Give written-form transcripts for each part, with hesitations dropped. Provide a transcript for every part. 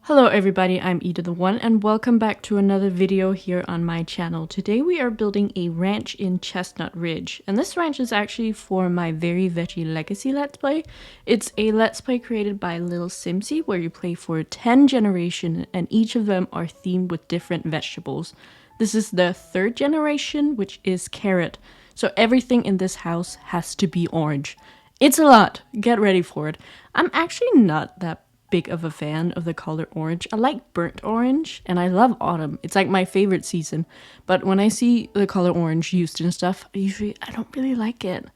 Hello everybody, I'm idatheone and welcome back to another video here on my channel. Today we are building a ranch in Chestnut Ridge, and this ranch is actually for my Very Veggie Legacy Let's Play. It's a Let's Play created by Lil Simsy where you play for 10 generations and each of them are themed with different vegetables. This is the third generation, which is carrot, so everything in this house has to be orange. It's a lot, get ready for it. I'm actually not that big of a fan of the color orange. I like burnt orange and I love autumn. It's like my favorite season. But when I see the color orange used in stuff, I don't really like it.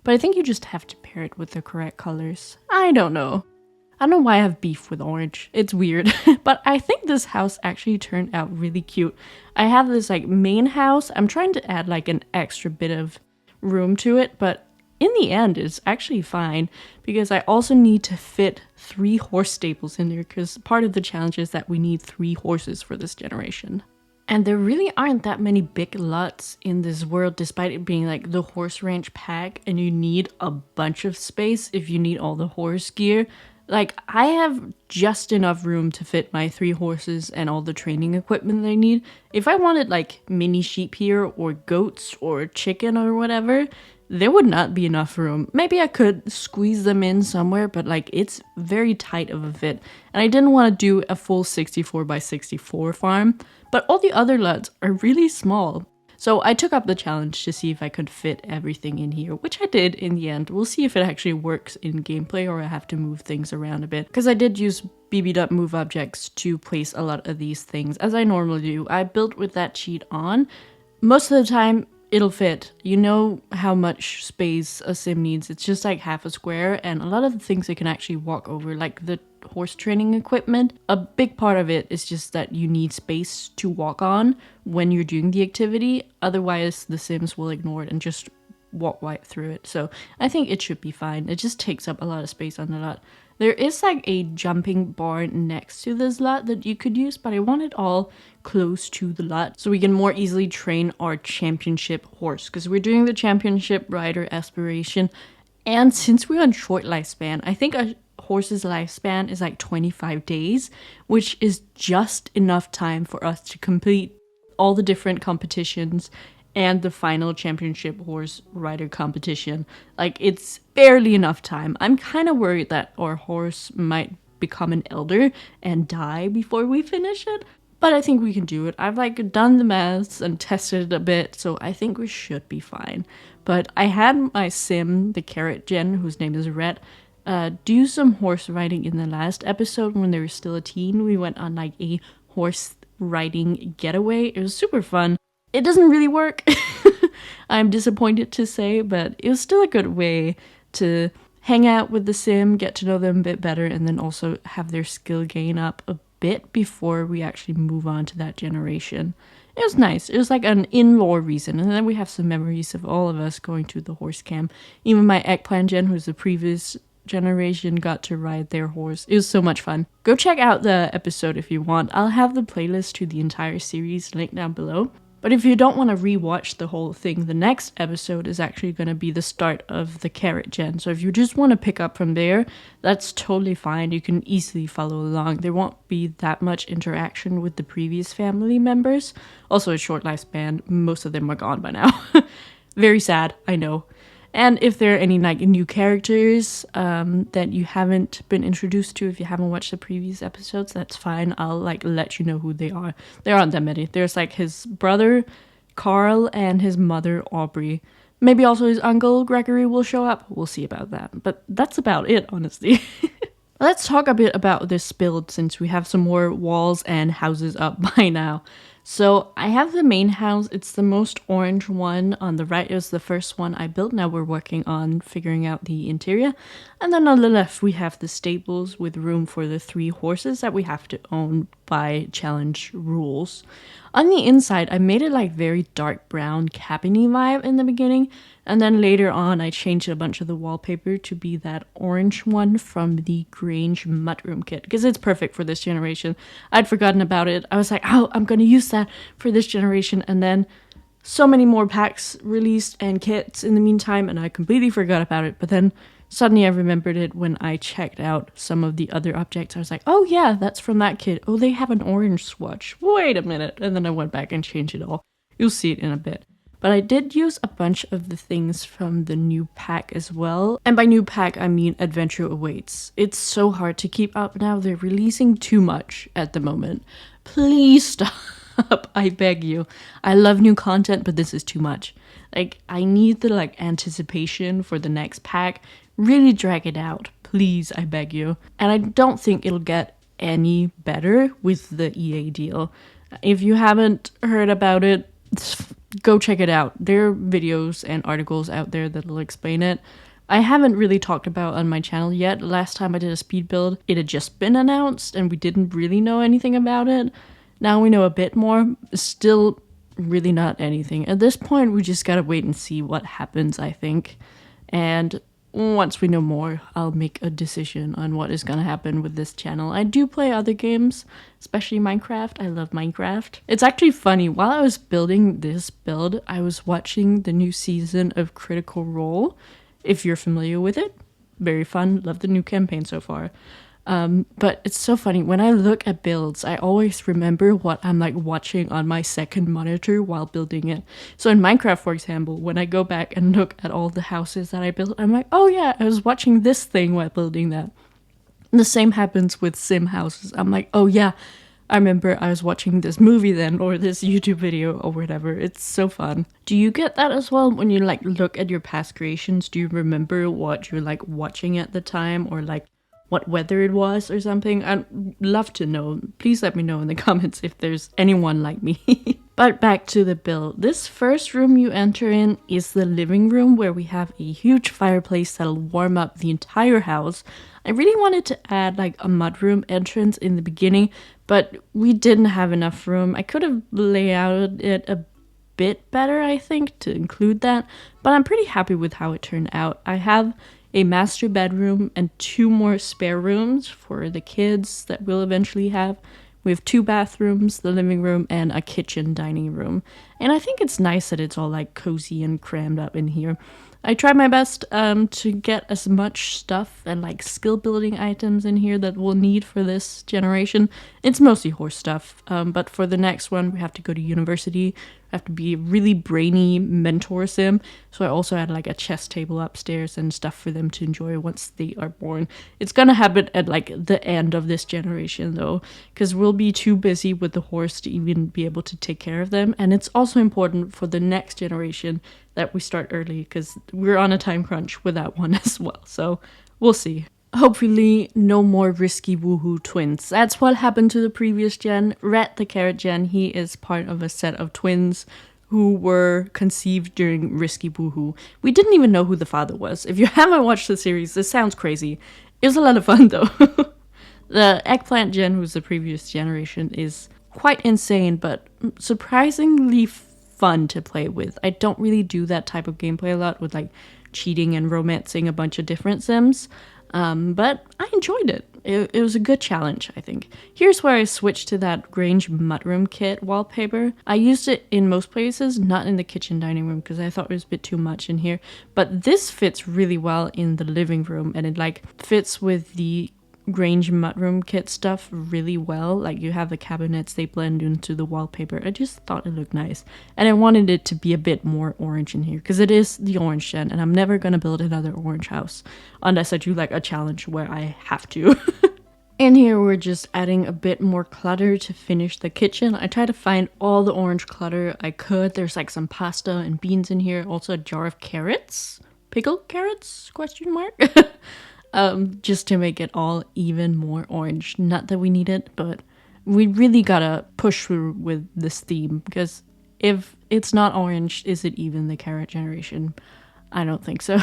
But I think you just have to pair it with the correct colors. I don't know. I don't know why I have beef with orange. It's weird. But I think this house actually turned out really cute. I have this like main house. I'm trying to add like an extra bit of room to it, but in the end, it's actually fine because I also need to fit 3 horse stables in there because part of the challenge is that we need 3 horses for this generation. And there really aren't that many big lots in this world despite it being like the horse ranch pack and you need a bunch of space if you need all the horse gear. Like, I have just enough room to fit my 3 horses and all the training equipment they need. If I wanted like mini sheep here or goats or chicken or whatever, there would not be enough room. Maybe I could squeeze them in somewhere, but like it's very tight of a fit. And I didn't want to do a full 64 by 64 farm, but all the other lots are really small. So I took up the challenge to see if I could fit everything in here, which I did in the end. We'll see if it actually works in gameplay or I have to move things around a bit. Because I did use bb.move objects to place a lot of these things, as I normally do. I built with that cheat on. Most of the time, it'll fit. You know how much space a sim needs. It's just like half a square, and a lot of the things it can actually walk over, like the horse training equipment, a big part of it is just that you need space to walk on when you're doing the activity. Otherwise, the sims will ignore it and just walk right through it. So I think it should be fine. It just takes up a lot of space on the lot. There is like a jumping barn next to this lot that you could use, but I want it all close to the lot so we can more easily train our championship horse because we're doing the championship rider aspiration. And since we're on short lifespan, I think a horse's lifespan is like 25 days, which is just enough time for us to complete all the different competitions and the final championship horse rider competition. Like, it's barely enough time. I'm kind of worried that our horse might become an elder and die before we finish it, but I think we can do it. I've like done the maths and tested it a bit, so I think we should be fine. But I had my sim, the carrot gen, whose name is Red, do some horse riding in the last episode when they were still a teen. We went on like a horse riding getaway. It was super fun. It doesn't really work, I'm disappointed to say, but it was still a good way to hang out with the sim, get to know them a bit better, and then also have their skill gain up a bit before we actually move on to that generation. It was nice. It was like an in-law reason, and then we have some memories of all of us going to the horse camp. Even my eggplant gen, who's the previous generation, got to ride their horse. It was so much fun. Go check out the episode if you want. I'll have the playlist to the entire series linked down below. But if you don't want to rewatch the whole thing, the next episode is actually going to be the start of the carrot gen. So if you just want to pick up from there, that's totally fine. You can easily follow along. There won't be that much interaction with the previous family members. Also, a short lifespan. Most of them are gone by now. Very sad, I know. And if there are any like new characters that you haven't been introduced to, if you haven't watched the previous episodes, that's fine. I'll like let you know who they are. There aren't that many. There's like his brother Carl and his mother Aubrey. Maybe also his uncle Gregory will show up. We'll see about that. But that's about it, honestly. Let's talk a bit about this build since we have some more walls and houses up by now. So I have the main house. It's the most orange one on the right. It was the first one I built. Now we're working on figuring out the interior. And then on the left we have the stables with room for the 3 horses that we have to own by challenge rules. On the inside I made it like very dark brown cabiny vibe in the beginning. And then later on I changed a bunch of the wallpaper to be that orange one from the Grange Mudroom kit. Because it's perfect for this generation. I'd forgotten about it. I was like, oh, I'm going to use that for this generation. And then so many more packs released and kits in the meantime. And I completely forgot about it. But then Suddenly I remembered it when I checked out some of the other objects. I was like, oh yeah, that's from that kit. Oh, they have an orange swatch. Wait a minute. And then I went back and changed it all. You'll see it in a bit. But I did use a bunch of the things from the new pack as well. And by new pack, I mean Adventure Awaits. It's so hard to keep up now. They're releasing too much at the moment. Please stop. I beg you. I love new content, but this is too much. Like, I need the anticipation for the next pack. Really drag it out. Please, I beg you. And I don't think it'll get any better with the EA deal. If you haven't heard about it, go check it out. There are videos and articles out there that'll explain it. I haven't really talked about on my channel yet. Last time I did a speed build, it had just been announced and we didn't really know anything about it. Now we know a bit more. Still really not anything. At this point, we just gotta wait and see what happens, I think. And once we know more, I'll make a decision on what is gonna happen with this channel. I do play other games, especially Minecraft. I love Minecraft. It's actually funny, while I was building this build, I was watching the new season of Critical Role, if you're familiar with it. Very fun, love the new campaign so far. But it's so funny, when I look at builds, I always remember what I'm watching on my second monitor while building it. So in Minecraft, for example, when I go back and look at all the houses that I built, I'm like, oh yeah, I was watching this thing while building that. And the same happens with sim houses. I'm like, oh yeah, I remember I was watching this movie then, or this YouTube video or whatever. It's so fun. Do you get that as well when you look at your past creations? Do you remember what you're watching at the time, or what weather it was or something? I'd love to know. Please let me know in the comments if there's anyone like me. But back to the build. This first room you enter in is the living room, where we have a huge fireplace that'll warm up the entire house. I really wanted to add a mudroom entrance in the beginning, but we didn't have enough room. I could have laid out it a bit better, I think, to include that, but I'm pretty happy with how it turned out. I have a master bedroom and 2 more spare rooms for the kids that we'll eventually have. We have 2 bathrooms, the living room, and a kitchen dining room. And I think it's nice that it's all cozy and crammed up in here. I tried my best to get as much stuff and skill building items in here that we'll need for this generation. It's mostly horse stuff, but for the next one we have to go to university. I have to be a really brainy mentor sim, so I also had a chess table upstairs and stuff for them to enjoy once they are born. It's gonna happen at the end of this generation though, because we'll be too busy with the horse to even be able to take care of them. And it's also important for the next generation that we start early, because we're on a time crunch with that one as well, so we'll see. Hopefully no more risky woohoo twins. That's what happened to the previous gen. Red the carrot gen, he is part of a set of twins who were conceived during risky woohoo. We didn't even know who the father was. If you haven't watched the series, this sounds crazy. It was a lot of fun though. The eggplant gen, who's the previous generation, is quite insane but surprisingly fun to play with. I don't really do that type of gameplay a lot with cheating and romancing a bunch of different sims. But I enjoyed it. It was a good challenge, I think. Here's where I switched to that Grange Mudroom kit wallpaper. I used it in most places, not in the kitchen dining room, because I thought it was a bit too much in here. But this fits really well in the living room, and it fits with the Grange Mudroom kit stuff really well. You have the cabinets, they blend into the wallpaper. I just thought it looked nice, and I wanted it to be a bit more orange in here because it is the orange gen, and I'm never gonna build another orange house unless I do a challenge where I have to. In here we're just adding a bit more clutter to finish the kitchen. I tried to find all the orange clutter I could. There's some pasta and beans in here, also a jar of carrots, pickled carrots, question mark. Just to make it all even more orange. Not that we need it, but we really gotta push through with this theme, because if it's not orange, is it even the carrot generation? I don't think so.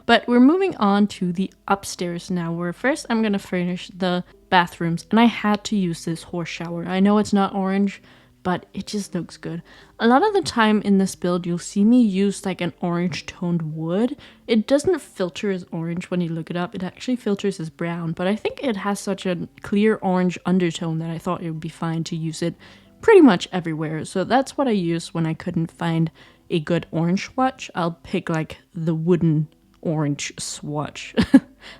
But we're moving on to the upstairs now, where first I'm gonna furnish the bathrooms, and I had to use this horse shower. I know it's not orange, but it just looks good. A lot of the time in this build, you'll see me use an orange toned wood. It doesn't filter as orange when you look it up. It actually filters as brown, but I think it has such a clear orange undertone that I thought it would be fine to use it pretty much everywhere. So that's what I use when I couldn't find a good orange swatch. I'll pick the wooden orange swatch.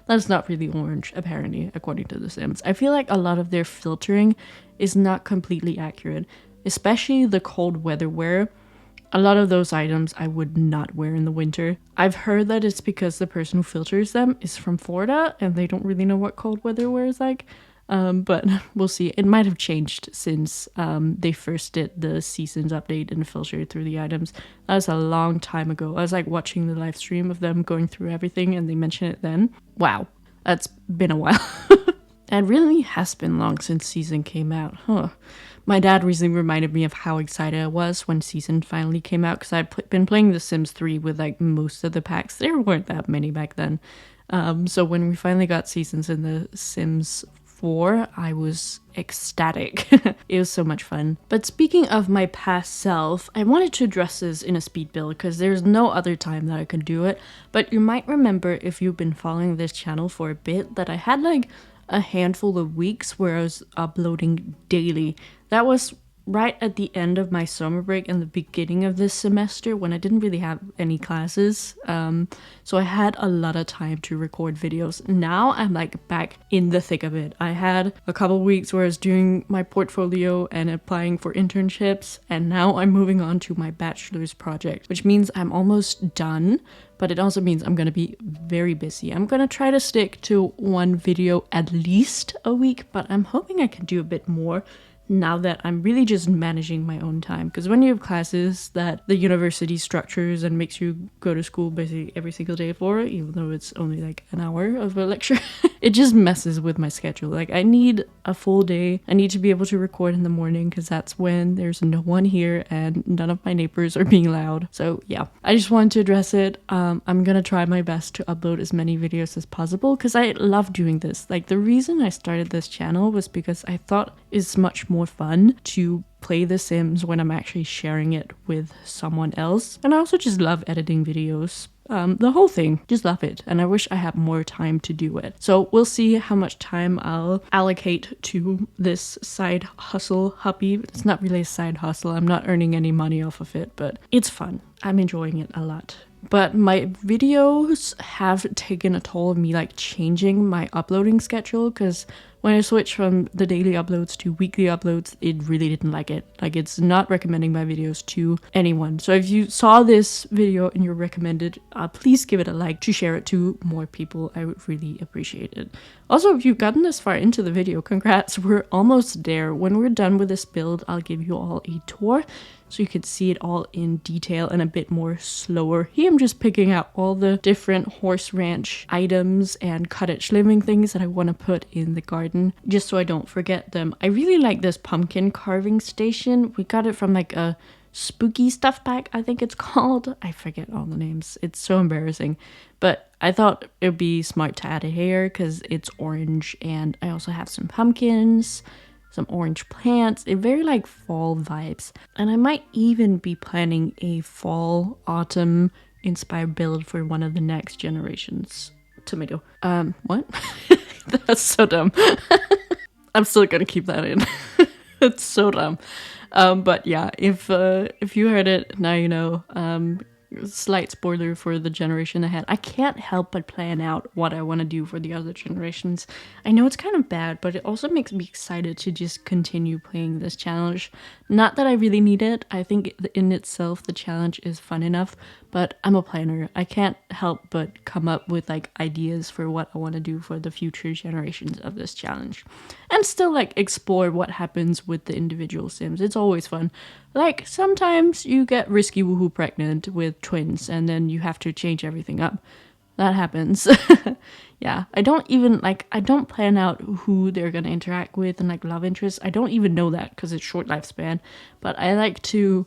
That's not really orange, apparently, according to The Sims. I feel like a lot of their filtering is not completely accurate, especially the cold weather wear. A lot of those items I would not wear in the winter. I've heard that it's because the person who filters them is from Florida and they don't really know what cold weather wear is like. But we'll see. It might have changed since they first did the seasons update and filtered through the items. That was a long time ago. I was like watching the live stream of them going through everything and they mentioned it then. Wow, that's been a while. It really has been long since season came out, huh? My dad recently reminded me of how excited I was when season finally came out because I'd been playing The Sims 3 with like most of the packs. There weren't that many back then. So when we finally got seasons in The Sims 4, I was ecstatic. It was so much fun. But speaking of my past self, I wanted to address this in a speed build because there's no other time that I could do it. But you might remember if you've been following this channel for a bit that I had like a handful of weeks where I was uploading daily. That was right at the end of my summer break and the beginning of this semester when I didn't really have any classes. So I had a lot of time to record videos. Now I'm like back in the thick of it. I had a couple of weeks where I was doing my portfolio and applying for internships, and now I'm moving on to my bachelor's project, which means I'm almost done. But it also means I'm gonna be very busy. I'm gonna try to stick to one video at least a week, but I'm hoping I can do a bit more now that I'm really just managing my own time. Because when you have classes that the university structures and makes you go to school basically every single day for, even though it's only like an hour of a lecture, it just messes with my schedule. Like I need a full day. I need to be able to record in the morning because that's when there's no one here and none of my neighbors are being loud. So yeah, I just wanted to address it. I'm gonna try my best to upload as many videos as possible because I love doing this. Like the reason I started this channel was because I thought it's much more fun to play The Sims when I'm actually sharing it with someone else. And I also just love editing videos. The whole thing, just love it. And I wish I had more time to do it. So we'll see how much time I'll allocate to this side hustle hobby. It's not really a side hustle. I'm not earning any money off of it, but it's fun. I'm enjoying it a lot. But my videos have taken a toll of me like changing my uploading schedule because when I switched from the daily uploads to weekly uploads, it really didn't like it. Like it's not recommending my videos to anyone. So if you saw this video and you're recommended, please give it a like to share it to more people. I would really appreciate it. Also, if you've gotten this far into the video, congrats, we're almost there. When we're done with this build, I'll give you all a tour so you could see it all in detail and a bit more slower. Here I'm just picking out all the different horse ranch items and cottage living things that I want to put in the garden, just so I don't forget them. I really like this pumpkin carving station. We got it from like a spooky stuff pack, I think it's called. I forget all the names. It's so embarrassing. But I thought it would be smart to add it here because it's orange, and I also have some pumpkins, some orange plants, a very like fall vibes. And I might even be planning a fall autumn inspired build for one of the next generations. Tomato. What? That's so dumb. I'm still gonna keep that in. It's so dumb. But yeah, if you heard it, now you know. Slight spoiler for the generation ahead. I can't help but plan out what I want to do for the other generations. I know it's kind of bad, but it also makes me excited to just continue playing this challenge. Not that I really need it. I think in itself the challenge is fun enough, but I'm a planner. I can't help but come up with like ideas for what I want to do for the future generations of this challenge. And still like explore what happens with the individual Sims. It's always fun. Like sometimes you get risky woohoo pregnant with twins and then you have to change everything up. That happens. Yeah, I don't plan out who they're gonna interact with and like love interests. I don't even know that because it's short lifespan. But I like to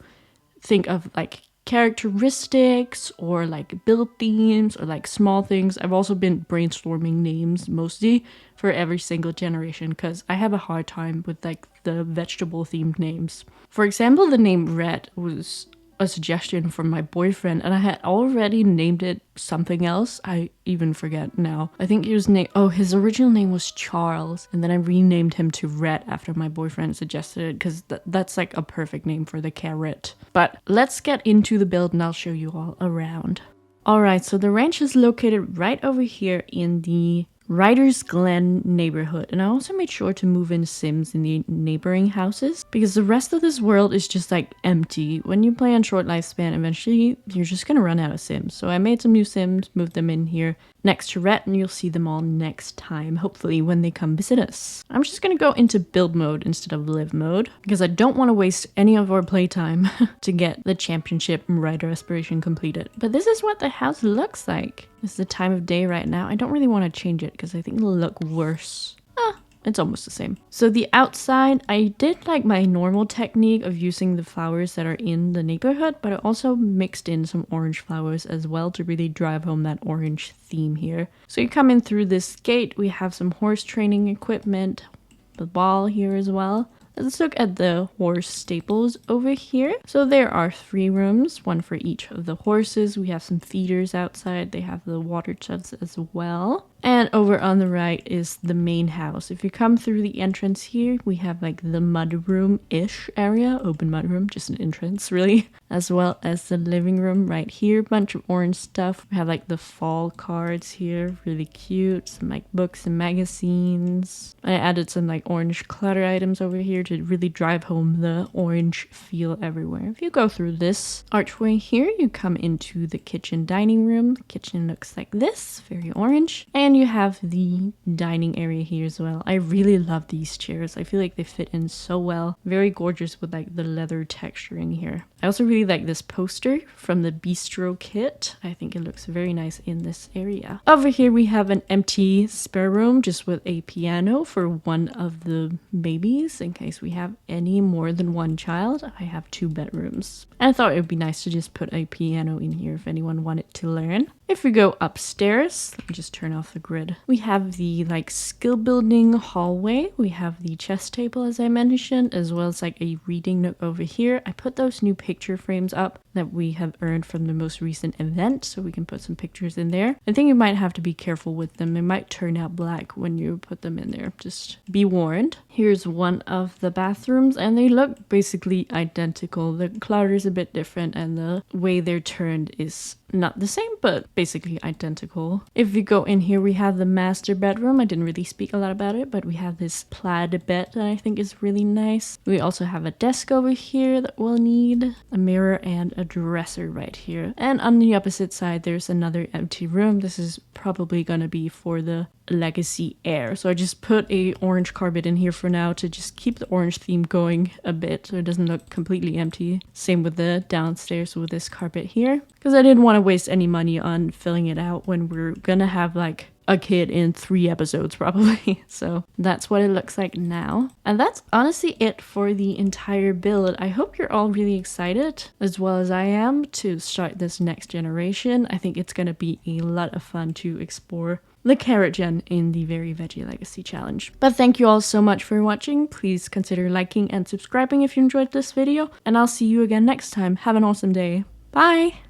think of like characteristics or like build themes or like small things. I've also been brainstorming names mostly for every single generation because I have a hard time with like the vegetable themed names. For example, the name Red was a suggestion from my boyfriend and I had already named it something else. I even forget now. I think his his original name was Charles, and then I renamed him to Red after my boyfriend suggested it because that's like a perfect name for the carrot. But let's get into the build and I'll show you all around. Alright, so the ranch is located right over here in the Ryder's Glen neighborhood, and I also made sure to move in Sims in the neighboring houses because the rest of this world is just like empty. When you play on short lifespan, eventually you're just gonna run out of Sims. So I made some new Sims, moved them in here next to Rhett, and you'll see them all next time, hopefully when they come visit us. I'm just gonna go into build mode instead of live mode because I don't want to waste any of our playtime to get the championship Rider aspiration completed. But this is what the house looks like. It's the time of day right now. I don't really want to change it because I think it'll look worse. It's almost the same. So the outside, I did like my normal technique of using the flowers that are in the neighborhood, but I also mixed in some orange flowers as well to really drive home that orange theme here. So you come in through this gate, we have some horse training equipment, the ball here as well. Let's look at the horse stables over here. So there are 3 rooms, one for each of the horses. We have some feeders outside. They have the water tubs as well. And over on the right is the main house. If you come through the entrance here, we have like the mudroom-ish area. Open mudroom, just an entrance really. As well as the living room right here. Bunch of orange stuff. We have like the fall cards here. Really cute. Some like books and magazines. I added some like orange clutter items over here to really drive home the orange feel everywhere. If you go through this archway here, you come into the kitchen dining room. The kitchen looks like this. Very orange. And you have the dining area here as well. I really love these chairs. I feel like they fit in so well. Very gorgeous with like the leather texturing here. I also really like this poster from the bistro kit. I think it looks very nice in this area. Over here we have an empty spare room just with a piano for one of the babies in case we have any more than one child. I have 2 bedrooms. And I thought it would be nice to just put a piano in here if anyone wanted to learn. If we go upstairs, let me just turn off the grid. We have the like skill building hallway. We have the chess table as I mentioned, as well as like a reading nook over here. I put those new picture frames up that we have earned from the most recent event, so we can put some pictures in there. I think you might have to be careful with them. They might turn out black when you put them in there. Just be warned. Here's one of the bathrooms and they look basically identical. The clutter is a bit different and the way they're turned is not the same, but basically identical. If you go in here, we have the master bedroom. I didn't really speak a lot about it, but we have this plaid bed that I think is really nice. We also have a desk over here that we'll need, a mirror and a dresser right here. And on the opposite side, there's another empty room. This is probably gonna be for the legacy heir. So I just put a orange carpet in here for now to just keep the orange theme going a bit so it doesn't look completely empty. Same with the downstairs with this carpet here, because I didn't want to waste any money on filling it out when we're gonna have like a kid in 3 episodes probably. So that's what it looks like now. And that's honestly it for the entire build. I hope you're all really excited as well as I am to start this next generation. I think it's gonna be a lot of fun to explore the carrot gen in the Very Veggie Legacy Challenge. But thank you all so much for watching. Please consider liking and subscribing if you enjoyed this video, and I'll see you again next time. Have an awesome day. Bye!